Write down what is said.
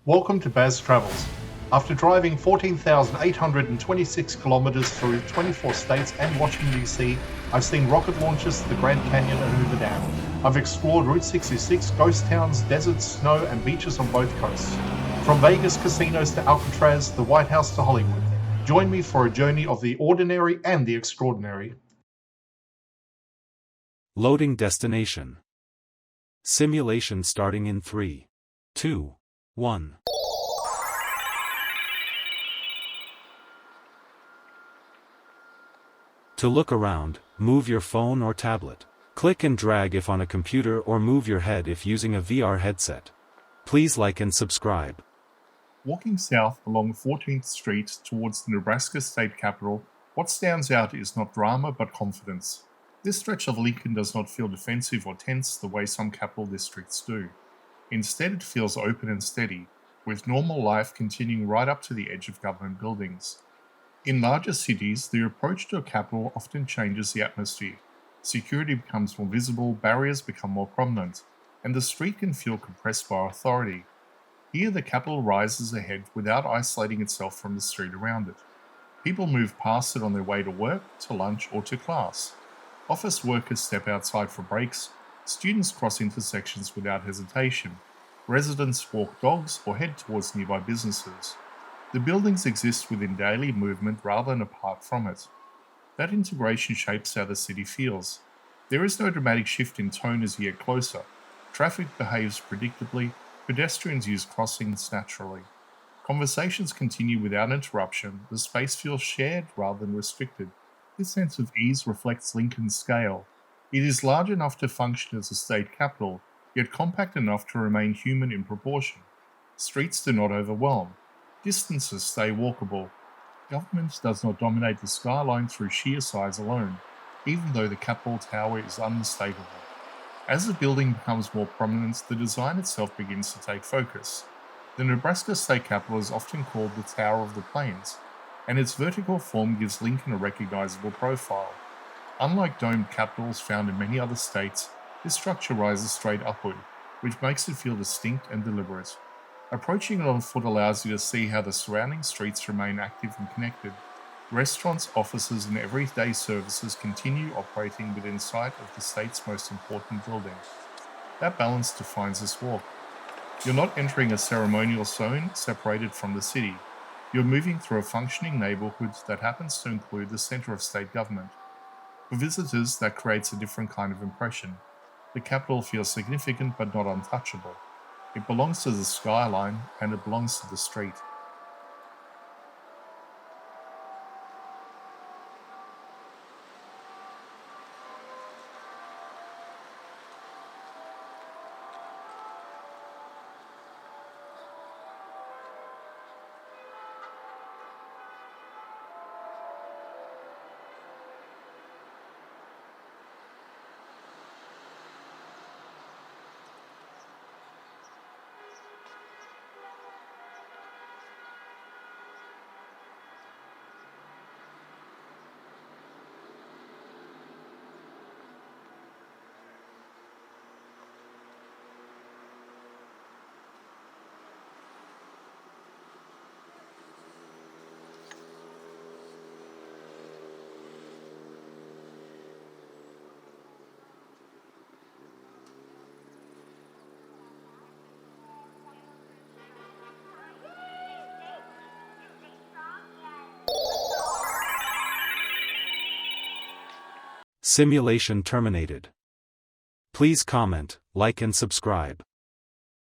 Welcome to Baz Travels. After driving 14,826 kilometers through 24 states and Washington, D.C., I've seen rocket launches to the Grand Canyon and Hoover Dam. I've explored Route 66, ghost towns, deserts, snow, and beaches on both coasts. From Vegas casinos to Alcatraz, the White House to Hollywood. Join me for a journey of the ordinary and the extraordinary. Loading destination. Simulation starting in 3, 2, 1. To look around, move your phone or tablet. Click and drag if on a computer or move your head if using a VR headset. Please like and subscribe. Walking south along 14th Street towards the Nebraska State Capitol, what stands out is not drama but confidence. This stretch of Lincoln does not feel defensive or tense the way some capital districts do. Instead, it feels open and steady, with normal life continuing right up to the edge of government buildings. In larger cities, the approach to a capital often changes the atmosphere. Security becomes more visible, barriers become more prominent, and the street can feel compressed by authority. Here, the capital rises ahead without isolating itself from the street around it. People move past it on their way to work, to lunch, or to class. Office workers step outside for breaks, students cross intersections without hesitation, residents walk dogs or head towards nearby businesses. The buildings exist within daily movement rather than apart from it. That integration shapes how the city feels. There is no dramatic shift in tone as you get closer. Traffic behaves predictably, pedestrians use crossings naturally. Conversations continue without interruption, the space feels shared rather than restricted. This sense of ease reflects Lincoln's scale. It is large enough to function as a state capital, yet compact enough to remain human in proportion. Streets do not overwhelm. Distances stay walkable. Government does not dominate the skyline through sheer size alone, even though the Capitol Tower is unmistakable. As the building becomes more prominent, the design itself begins to take focus. The Nebraska State Capitol is often called the Tower of the Plains, and its vertical form gives Lincoln a recognizable profile. Unlike domed capitals found in many other states, this structure rises straight upward, which makes it feel distinct and deliberate. Approaching it on foot allows you to see how the surrounding streets remain active and connected. Restaurants, offices, and everyday services continue operating within sight of the state's most important building. That balance defines this walk. You're not entering a ceremonial zone separated from the city. You're moving through a functioning neighborhood that happens to include the center of state government. For visitors, that creates a different kind of impression. The capital feels significant but not untouchable. It belongs to the skyline, and it belongs to the street. Simulation terminated. Please comment, like and subscribe.